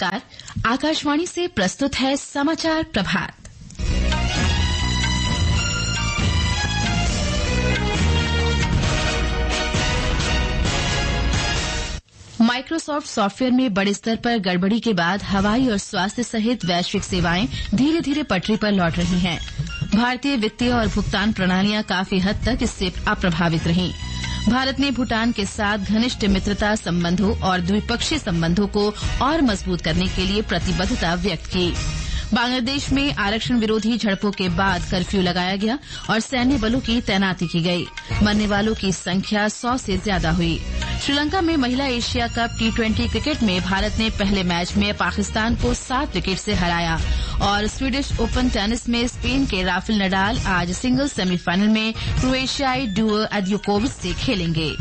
नमस्कार, आकाशवाणी से प्रस्तुत है समाचार प्रभात। माइक्रोसॉफ्ट सॉफ्टवेयर में बड़े स्तर पर गड़बड़ी के बाद हवाई और स्वास्थ्य सहित वैश्विक सेवाएं धीरे धीरे पटरी पर लौट रही हैं। भारतीय वित्तीय और भुगतान प्रणालियां काफी हद तक इससे अप्रभावित रहीं। भारत ने भूटान के साथ घनिष्ठ मित्रता संबंधों और द्विपक्षीय संबंधों को और मजबूत करने के लिए प्रतिबद्धता व्यक्त की। बांग्लादेश में आरक्षण विरोधी झड़पों के बाद कर्फ्यू लगाया गया और सैन्य बलों की तैनाती की गई। मरने वालों की संख्या 100 से ज्यादा हुई। श्रीलंका में महिला एशिया कप T20 क्रिकेट में भारत ने पहले मैच में पाकिस्तान को 7 विकेट से हराया और स्वीडिश ओपन टेनिस में स्पेन के राफेल नडाल आज सिंगल्स सेमीफाइनल में क्रोएशियाई डुओ अद्योकोविच से खेलेंगे।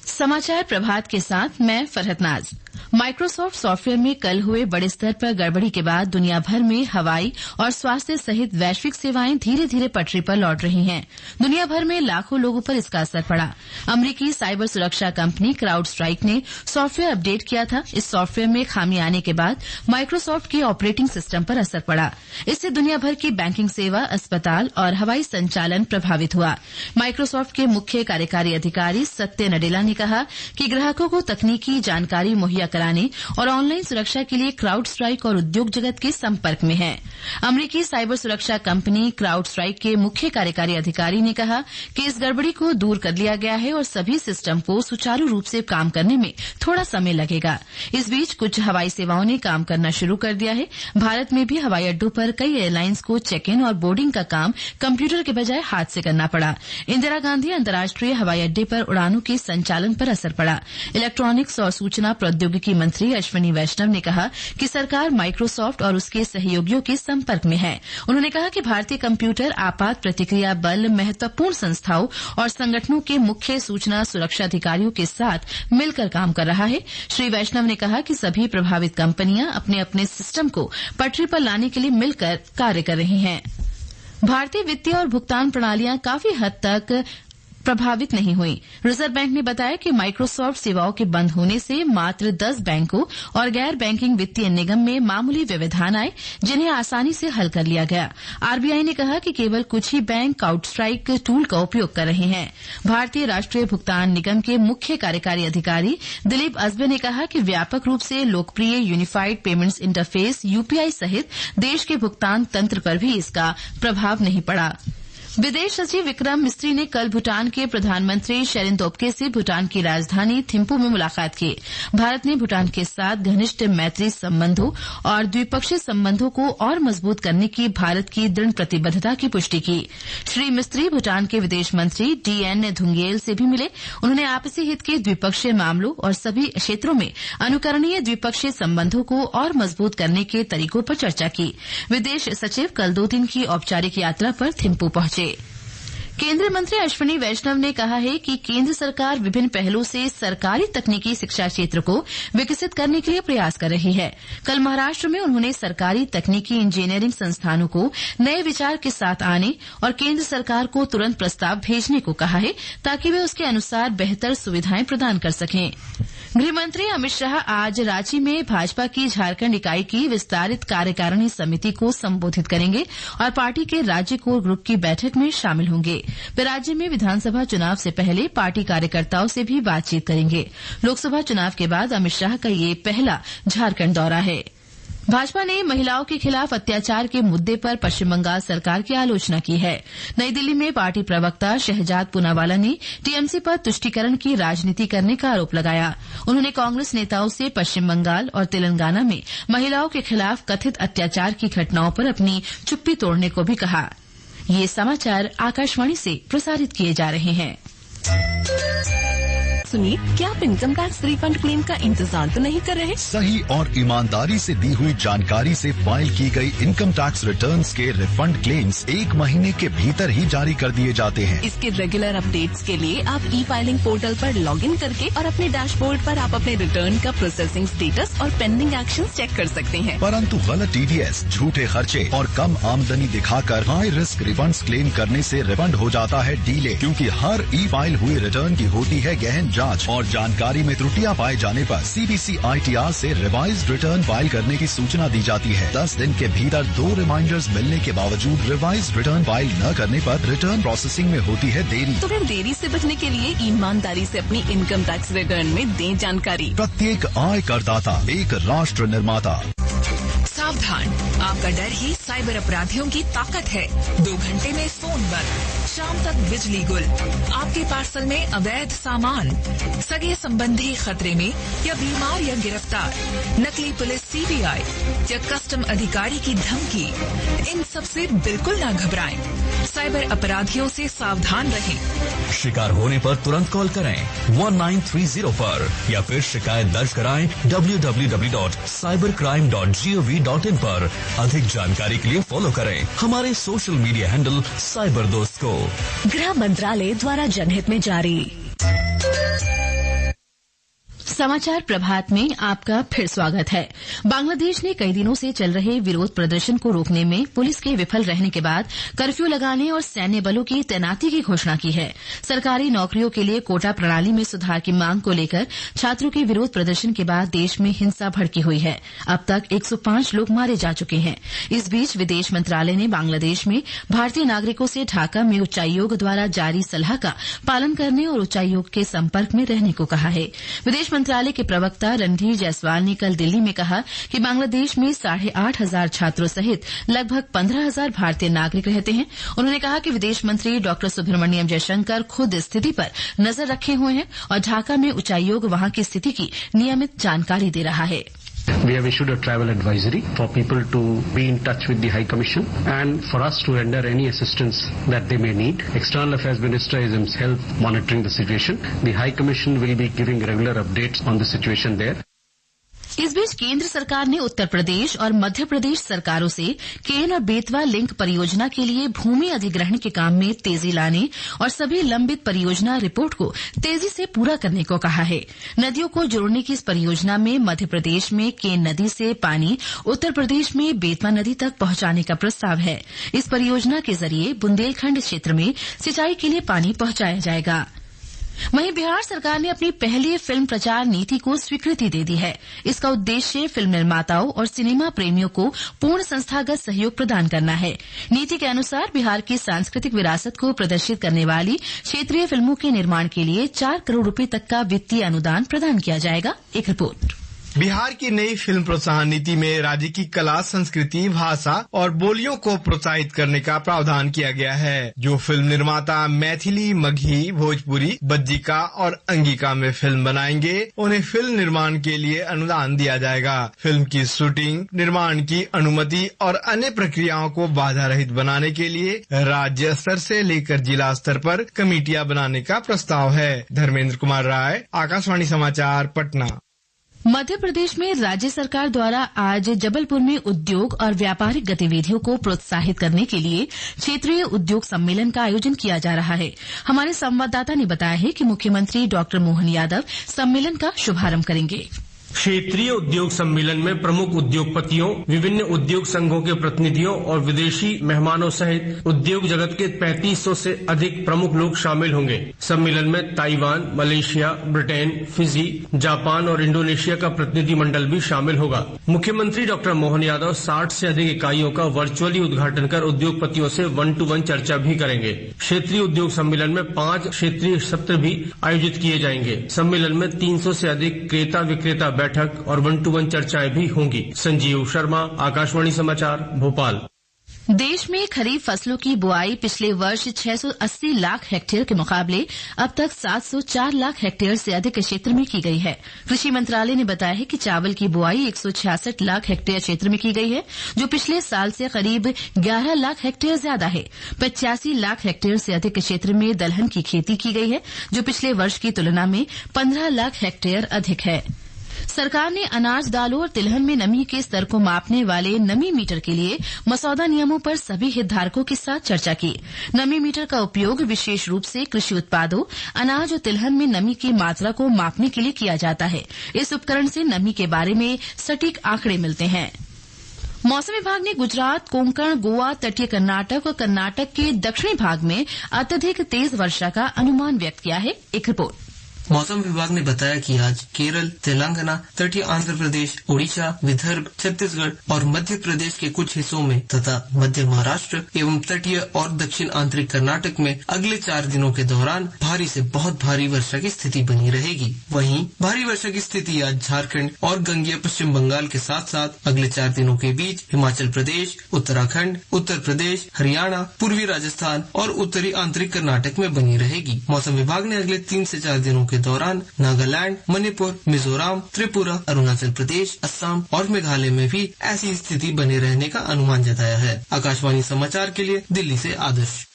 समाचार प्रभात के साथ मैं फरहत नाज। माइक्रोसॉफ्ट सॉफ्टवेयर में कल हुए बड़े स्तर पर गड़बड़ी के बाद दुनिया भर में हवाई और स्वास्थ्य सहित वैश्विक सेवाएं धीरे धीरे पटरी पर लौट रही हैं। दुनिया भर में लाखों लोगों पर इसका असर पड़ा। अमरीकी साइबर सुरक्षा कंपनी क्राउड स्ट्राइक ने सॉफ्टवेयर अपडेट किया था। इस सॉफ्टवेयर में खामी आने के बाद माइक्रोसॉफ्ट के ऑपरेटिंग सिस्टम पर असर पड़ा। इससे दुनिया भर की बैंकिंग सेवा, अस्पताल और हवाई संचालन प्रभावित हुआ। माइक्रोसॉफ्ट के मुख्य कार्यकारी अधिकारी सत्य नडेला ने कहा कि ग्राहकों को तकनीकी जानकारी मुहैया कराने और ऑनलाइन सुरक्षा के लिए क्राउड स्ट्राइक और उद्योग जगत के संपर्क में है। अमरीकी साइबर सुरक्षा कंपनी क्राउड स्ट्राइक के मुख्य कार्यकारी अधिकारी ने कहा कि इस गड़बड़ी को दूर कर लिया गया है और सभी सिस्टम को सुचारू रूप से काम करने में थोड़ा समय लगेगा। इस बीच कुछ हवाई सेवाओं ने काम करना शुरू कर दिया है। भारत में भी हवाई अड्डों पर कई एयरलाइंस को चेक इन और बोर्डिंग का काम कंप्यूटर के बजाय हाथ से करना पड़ा। इंदिरा गांधी अंतर्राष्ट्रीय हवाई अड्डे पर उड़ानों के संचालन पर असर पड़ा। इलेक्ट्रॉनिक्स और सूचना प्रौद्योगिकी मंत्री अश्विनी वैष्णव ने कहा कि सरकार माइक्रोसॉफ्ट और उसके सहयोगियों के संपर्क में है। उन्होंने कहा कि भारतीय कंप्यूटर आपात प्रतिक्रिया बल महत्वपूर्ण संस्थाओं और संगठनों के मुख्य सूचना सुरक्षा अधिकारियों के साथ मिलकर काम कर रहा है। श्री वैष्णव ने कहा कि सभी प्रभावित कंपनियां अपने अपने सिस्टम को पटरी पर लाने के लिए मिलकर कार्य कर रही हैं। भारतीय वित्तीय और भुगतान प्रणालियां काफी हद तक प्रभावित नहीं हुई। रिजर्व बैंक ने बताया कि माइक्रोसॉफ्ट सेवाओं के बंद होने से मात्र 10 बैंकों और गैर बैंकिंग वित्तीय निगम में मामूली व्यवधान आए, जिन्हें आसानी से हल कर लिया गया। आरबीआई ने कहा कि केवल कुछ ही बैंक क्राउड स्ट्राइक टूल का उपयोग कर रहे हैं। भारतीय राष्ट्रीय भुगतान निगम के मुख्य कार्यकारी अधिकारी दिलीप अजबे ने कहा कि व्यापक रूप से लोकप्रिय यूनिफाइड पेमेंट्स इंटरफेस यूपीआई सहित देश के भुगतान तंत्र पर भी इसका प्रभाव नहीं पड़ा। विदेश सचिव विक्रम मिस्री ने कल भूटान के प्रधानमंत्री शेरिंग तोब्गे से भूटान की राजधानी थिम्पू में मुलाकात की। भारत ने भूटान के साथ घनिष्ठ मैत्री संबंधों और द्विपक्षीय संबंधों को और मजबूत करने की भारत की दृढ़ प्रतिबद्धता की पुष्टि की। श्री मिस्री भूटान के विदेश मंत्री डीएन धुंगेल से भी मिले। उन्होंने आपसी हित के द्विपक्षीय मामलों और सभी क्षेत्रों में अनुकरणीय द्विपक्षीय संबंधों को और मजबूत करने के तरीकों पर चर्चा की। विदेश सचिव कल 2 दिन की औपचारिक यात्रा पर थिम्पू पहुंचे। केंद्रीय मंत्री अश्विनी वैष्णव ने कहा है कि केंद्र सरकार विभिन्न पहलों से सरकारी तकनीकी शिक्षा क्षेत्र को विकसित करने के लिए प्रयास कर रही है। कल महाराष्ट्र में उन्होंने सरकारी तकनीकी इंजीनियरिंग संस्थानों को नए विचार के साथ आने और केंद्र सरकार को तुरंत प्रस्ताव भेजने को कहा है ताकि वे उसके अनुसार बेहतर सुविधाएं प्रदान कर सकें। गृहमंत्री अमित शाह आज रांची में भाजपा की झारखंड इकाई की विस्तारित कार्यकारिणी समिति को संबोधित करेंगे और पार्टी के राज्य कोर ग्रुप की बैठक में शामिल होंगे। वे राज्य में विधानसभा चुनाव से पहले पार्टी कार्यकर्ताओं से भी बातचीत करेंगे। लोकसभा चुनाव के बाद अमित शाह का ये पहला झारखंड दौरा है। भाजपा ने महिलाओं के खिलाफ अत्याचार के मुद्दे पर पश्चिम बंगाल सरकार की आलोचना की है। नई दिल्ली में पार्टी प्रवक्ता शहजाद पूनावाला ने टीएमसी पर तुष्टीकरण की राजनीति करने का आरोप लगाया। उन्होंने कांग्रेस नेताओं से पश्चिम बंगाल और तेलंगाना में महिलाओं के खिलाफ कथित अत्याचार की घटनाओं पर अपनी चुप्पी तोड़ने को भी कहा। ये समाचार आकाशवाणी से प्रसारित किए जा रहे हैं। सुनिए, क्या आप इनकम टैक्स रिफंड क्लेम का इंतजार तो नहीं कर रहे? सही और ईमानदारी से दी हुई जानकारी से फाइल की गई इनकम टैक्स रिटर्न्स के रिफंड क्लेम्स 1 महीने के भीतर ही जारी कर दिए जाते हैं। इसके रेगुलर अपडेट्स के लिए आप ई फाइलिंग पोर्टल पर लॉगिन करके और अपने डैशबोर्ड पर आप अपने रिटर्न का प्रोसेसिंग स्टेटस और पेंडिंग एक्शन चेक कर सकते हैं। परंतु गलत टीडीएस, झूठे खर्चे और कम आमदनी दिखाकर हाई रिस्क रिफंड क्लेम करने से रिफंड हो जाता है डीले, क्योंकि हर ई फाइल हुई रिटर्न की होती है गहन जांच और जानकारी में त्रुटियां पाए जाने पर CBC ITR से रिवाइज्ड रिटर्न फाइल करने की सूचना दी जाती है। 10 दिन के भीतर 2 रिमाइंडर्स मिलने के बावजूद रिवाइज्ड रिटर्न फाइल न करने पर रिटर्न प्रोसेसिंग में होती है देरी। तो फिर देरी से बचने के लिए ईमानदारी से अपनी इनकम टैक्स रिटर्न में दें जानकारी। प्रत्येक आय करदाता एक राष्ट्र निर्माता। सावधान, आपका डर ही साइबर अपराधियों की ताकत है। 2 घंटे में फोन बंद, शाम तक बिजली गुल, आपके पार्सल में अवैध सामान, सगे संबंधी खतरे में या बीमार या गिरफ्तार, नकली पुलिस CBI या कस्टम अधिकारी की धमकी, इन सब से बिल्कुल ना घबराएं। साइबर अपराधियों से सावधान रहें। शिकार होने पर तुरंत कॉल करें 1930 पर या फिर शिकायत दर्ज कराएं www.cybercrime.gov.in पर। अधिक जानकारी के लिए फॉलो करें हमारे सोशल मीडिया हैंडल साइबर दोस्त को। गृह मंत्रालय द्वारा जनहित में जारी। समाचार प्रभात में आपका फिर स्वागत है। बांग्लादेश ने कई दिनों से चल रहे विरोध प्रदर्शन को रोकने में पुलिस के विफल रहने के बाद कर्फ्यू लगाने और सैन्य बलों की तैनाती की घोषणा की है। सरकारी नौकरियों के लिए कोटा प्रणाली में सुधार की मांग को लेकर छात्रों के विरोध प्रदर्शन के बाद देश में हिंसा भड़की हुई है। अब तक 105 लोग मारे जा चुके हैं। इस बीच विदेश मंत्रालय ने बांग्लादेश में भारतीय नागरिकों से ढाका में उच्चायोग द्वारा जारी सलाह का पालन करने और उच्चायोग के संपर्क में रहने को कहा है। विदेश मंत्रालय के प्रवक्ता रणधीर जायसवाल ने कल दिल्ली में कहा कि बांग्लादेश में 8,500 छात्रों सहित लगभग 15,000 भारतीय नागरिक रहते हैं। उन्होंने कहा कि विदेश मंत्री डॉ सुब्रमण्यम जयशंकर खुद स्थिति पर नजर रखे हुए हैं और ढाका में उच्चायोग वहां की स्थिति की नियमित जानकारी दे रहा है। We have issued a travel advisory for people to be in touch with the High Commission and for us to render any assistance that they may need. External Affairs Minister is himself monitoring the situation. The High Commission will be giving regular updates on the situation there. इस बीच केंद्र सरकार ने उत्तर प्रदेश और मध्य प्रदेश सरकारों से केन और Betwa link परियोजना के लिए भूमि अधिग्रहण के काम में तेजी लाने और सभी लंबित परियोजना रिपोर्ट को तेजी से पूरा करने को कहा है। नदियों को जोड़ने की इस परियोजना में मध्य प्रदेश में केन नदी से पानी उत्तर प्रदेश में बेतवा नदी तक पहुंचाने का प्रस्ताव है। इस परियोजना के जरिए बुंदेलखंड क्षेत्र में सिंचाई के लिए पानी पहुंचाया जाएगा। वहीं बिहार सरकार ने अपनी पहली फिल्म प्रचार नीति को स्वीकृति दे दी है। इसका उद्देश्य फिल्म निर्माताओं और सिनेमा प्रेमियों को पूर्ण संस्थागत सहयोग प्रदान करना है। नीति के अनुसार बिहार की सांस्कृतिक विरासत को प्रदर्शित करने वाली क्षेत्रीय फिल्मों के निर्माण के लिए 4 करोड़ रुपए तक का वित्तीय अनुदान प्रदान किया जाएगा। एक रिपोर्ट। बिहार की नई फिल्म प्रोत्साहन नीति में राज्य की कला, संस्कृति, भाषा और बोलियों को प्रोत्साहित करने का प्रावधान किया गया है। जो फिल्म निर्माता मैथिली, मगही, भोजपुरी, बज्जिका और अंगिका में फिल्म बनाएंगे उन्हें फिल्म निर्माण के लिए अनुदान दिया जाएगा। फिल्म की शूटिंग, निर्माण की अनुमति और अन्य प्रक्रियाओं को बाधा रहित बनाने के लिए राज्य स्तर से लेकर जिला स्तर पर कमेटियां बनाने का प्रस्ताव है। धर्मेंद्र कुमार राय, आकाशवाणी समाचार, पटना। मध्य प्रदेश में राज्य सरकार द्वारा आज जबलपुर में उद्योग और व्यापारिक गतिविधियों को प्रोत्साहित करने के लिए क्षेत्रीय उद्योग सम्मेलन का आयोजन किया जा रहा है। हमारे संवाददाता ने बताया है कि मुख्यमंत्री डॉ मोहन यादव सम्मेलन का शुभारंभ करेंगे। क्षेत्रीय उद्योग सम्मेलन में प्रमुख उद्योगपतियों, विभिन्न उद्योग संघों के प्रतिनिधियों और विदेशी मेहमानों सहित उद्योग जगत के 3500 से अधिक प्रमुख लोग शामिल होंगे। सम्मेलन में Taiwan, Malaysia, Britain, Fiji, Japan और इंडोनेशिया का प्रतिनिधि मंडल भी शामिल होगा। मुख्यमंत्री डॉ मोहन यादव 60 से अधिक इकाइयों का वर्चुअली उद्घाटन कर उद्योगपतियों से 1-to-1 चर्चा भी करेंगे। क्षेत्रीय उद्योग सम्मेलन में 5 क्षेत्रीय सत्र भी आयोजित किए जाएंगे। सम्मेलन में 300 से अधिक क्रेता विक्रेता बैठक और 1-to-1 चर्चाएं भी होंगी। संजीव शर्मा, आकाशवाणी समाचार, भोपाल। देश में खरीफ फसलों की बुआई पिछले वर्ष 680 लाख हेक्टेयर के मुकाबले अब तक 704 लाख हेक्टेयर से अधिक क्षेत्र में की गई है। कृषि मंत्रालय ने बताया है कि चावल की बुआई 166 लाख हेक्टेयर क्षेत्र में की गई है, जो पिछले साल से करीब 11 लाख हेक्टेयर ज्यादा है। 85 लाख हेक्टेयर से अधिक क्षेत्र में दलहन की खेती की गई है, जो पिछले वर्ष की तुलना में 15 लाख हेक्टेयर अधिक है। सरकार ने अनाज, दालों और तिलहन में नमी के स्तर को मापने वाले नमी मीटर के लिए मसौदा नियमों पर सभी हितधारकों के साथ चर्चा की। नमी मीटर का उपयोग विशेष रूप से कृषि उत्पादों, अनाज और तिलहन में नमी की मात्रा को मापने के लिए किया जाता है। इस उपकरण से नमी के बारे में सटीक आंकड़े मिलते हैं। मौसम विभाग ने गुजरात, कोंकण, गोवा, तटीय कर्नाटक और कर्नाटक के दक्षिणी भाग में अत्यधिक तेज वर्षा का अनुमान व्यक्त किया है। एक रिपोर्ट। मौसम विभाग ने बताया कि आज केरल, तेलंगाना, तटीय आंध्र प्रदेश, ओडिशा, विदर्भ, छत्तीसगढ़ और मध्य प्रदेश के कुछ हिस्सों में तथा मध्य महाराष्ट्र एवं तटीय और दक्षिण आंतरिक कर्नाटक में अगले 4 दिनों के दौरान भारी से बहुत भारी वर्षा की स्थिति बनी रहेगी। वहीं भारी वर्षा की स्थिति आज झारखंड और गंगेय पश्चिम बंगाल के साथ साथ अगले 4 दिनों के बीच हिमाचल प्रदेश, उत्तराखंड, उत्तर प्रदेश, हरियाणा, पूर्वी राजस्थान और उत्तरी आंतरिक कर्नाटक में बनी रहेगी। मौसम विभाग ने अगले 3 से 4 दिनों के दौरान नागालैंड, मणिपुर, मिजोरम, त्रिपुरा, अरुणाचल प्रदेश, असम और मेघालय में भी ऐसी स्थिति बने रहने का अनुमान जताया है। आकाशवाणी समाचार के लिए दिल्ली से आदर्श।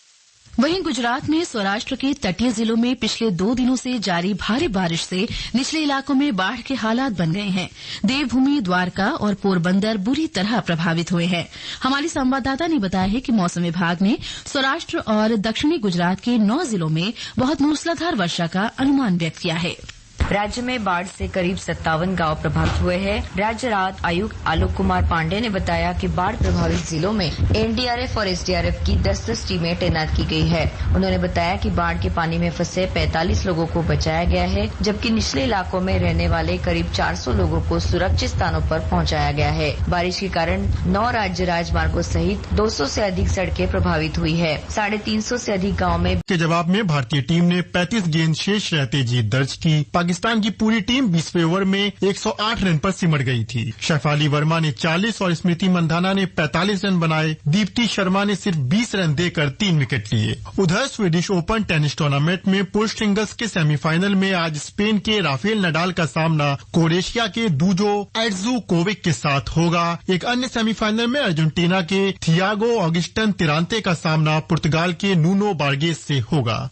वहीं गुजरात में सौराष्ट्र के तटीय जिलों में पिछले 2 दिनों से जारी भारी बारिश से निचले इलाकों में बाढ़ के हालात बन गए हैं। देवभूमि, द्वारका और पोरबंदर बुरी तरह प्रभावित हुए हैं। हमारी संवाददाता ने बताया है कि मौसम विभाग ने सौराष्ट्र और दक्षिणी गुजरात के 9 जिलों में बहुत मूसलाधार वर्षा का अनुमान व्यक्त किया है। राज्य में बाढ़ से करीब 57 गांव प्रभावित हुए हैं। राज्य राहत आयुक्त आलोक कुमार पांडे ने बताया कि बाढ़ प्रभावित जिलों में एनडीआरएफ और एसडीआरएफ की 10-10 टीमें तैनात की गई है। उन्होंने बताया कि बाढ़ के पानी में फंसे 45 लोगों को बचाया गया है, जबकि निचले इलाकों में रहने वाले करीब 400 लोगों को सुरक्षित स्थानों पर पहुंचाया गया है। बारिश के कारण 9 राज्य राजमार्गों सहित 200 से अधिक सड़कें प्रभावित हुई है। 350 से अधिक गाँव में के जवाब में भारतीय टीम ने 35 गेंद शेष रहते जीत दर्ज की। पाकिस्तान की पूरी टीम 20वें ओवर में 108 रन पर सिमट गई थी। शेफाली वर्मा ने 40 और स्मृति मंधाना ने 45 रन बनाए। दीप्ति शर्मा ने सिर्फ 20 रन देकर 3 विकेट लिए। उधर स्वीडिश ओपन टेनिस टूर्नामेंट में पुरुष सिंगल्स के सेमीफाइनल में आज स्पेन के राफेल नडाल का सामना क्रोएशिया के दूजो एड्जूकोविक के साथ होगा। एक अन्य सेमीफाइनल में अर्जेंटीना के थियागो ऑगस्टिन तिरांते का सामना पुर्तगाल के नूनो बार्गेस से होगा।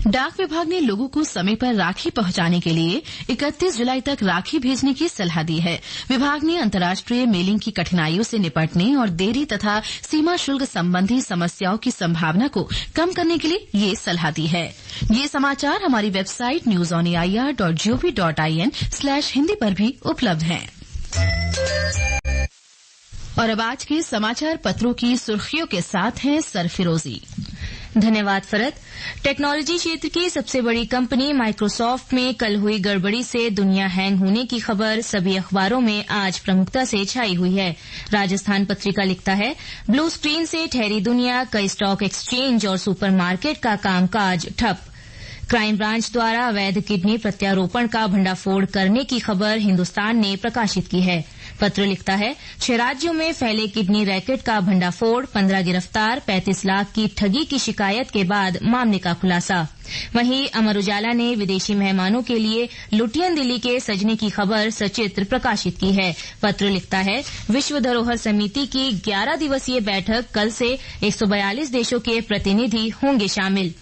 डाक विभाग ने लोगों को समय पर राखी पहुंचाने के लिए 31 जुलाई तक राखी भेजने की सलाह दी है। विभाग ने अंतर्राष्ट्रीय मेलिंग की कठिनाइयों से निपटने और देरी तथा सीमा शुल्क संबंधी समस्याओं की संभावना को कम करने के लिए ये सलाह दी है। ये समाचार हमारी वेबसाइट newsonair.gov.in/hindi पर भी उपलब्ध हैं। और अब आज के समाचार पत्रों की सुर्खियों के साथ हैं सरफिरोजी। धन्यवाद फरत। टेक्नोलॉजी क्षेत्र की सबसे बड़ी कंपनी माइक्रोसॉफ्ट में कल हुई गड़बड़ी से दुनिया हैंग होने की खबर सभी अखबारों में आज प्रमुखता से छाई हुई है। राजस्थान पत्रिका लिखता है, ब्लू स्क्रीन से ठहरी दुनिया, कई स्टॉक एक्सचेंज और सुपरमार्केट का कामकाज ठप। क्राइम ब्रांच द्वारा अवैध किडनी प्रत्यारोपण का भंडाफोड़ करने की खबर हिंदुस्तान ने प्रकाशित की है। पत्र लिखता है, 6 राज्यों में फैले किडनी रैकेट का भंडाफोड़, 15 गिरफ्तार, 35 लाख की ठगी की शिकायत के बाद मामले का खुलासा। वहीं अमर उजाला ने विदेशी मेहमानों के लिए लुटियन दिल्ली के सजने की खबर सचित्र प्रकाशित की है। पत्र लिखता है, विश्व धरोहर समिति की 11 दिवसीय बैठक कल से 142 देशों के प्रतिनिधि होंगे शामिल।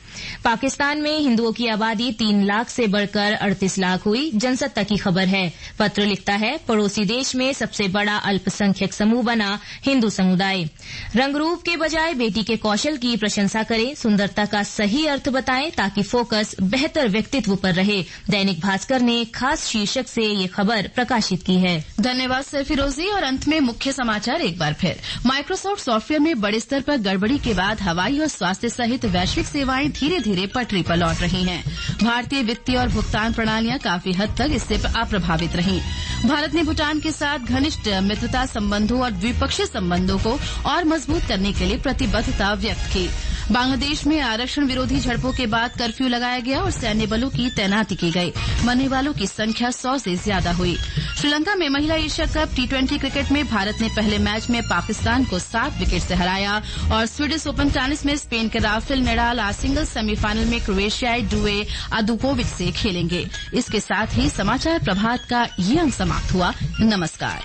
पाकिस्तान में हिंदुओं की आबादी 3 लाख से बढ़कर 38 लाख हुई, जनसत्ता की खबर है। पत्र लिखता है, पड़ोसी देश में सबसे बड़ा अल्पसंख्यक समूह बना हिंदू समुदाय। रंगरूप के बजाय बेटी के कौशल की प्रशंसा करें, सुंदरता का सही अर्थ बताएं ताकि फोकस बेहतर व्यक्तित्व पर रहे। दैनिक भास्कर ने खास शीर्षक से ये खबर प्रकाशित की है। धन्यवाद सरफिरोजी। और अंत में मुख्य समाचार एक बार फिर। माइक्रोसॉफ्ट सॉफ्टवेयर में बड़े स्तर पर गड़बड़ी के बाद हवाई और स्वास्थ्य सहित वैश्विक सेवाएं धीरे धीरे पटरी पर लौट रही हैं। भारतीय वित्तीय और भुगतान प्रणालियां काफी हद तक इससे अप्रभावित रहीं। भारत ने भूटान के साथ घनिष्ठ मित्रता संबंधों और द्विपक्षीय संबंधों को और मजबूत करने के लिए प्रतिबद्धता व्यक्त की। बांग्लादेश में आरक्षण विरोधी झड़पों के बाद कर्फ्यू लगाया गया और सैन्य बलों की तैनाती की गई। मरने वालों की संख्या 100 से ज्यादा हुई। श्रीलंका में महिला एशिया कप T20 क्रिकेट में भारत ने पहले मैच में पाकिस्तान को 7 विकेट से हराया। और स्वीडिश ओपन टेनिस में स्पेन के राफेल नडाल आज सिंगल्स सेमीफाइनल में क्रोएशियाई डुए अदुकोविच से खेलेंगे। इसके साथ ही समाचार प्रभात का ये अंक समाप्त हुआ। नमस्कार।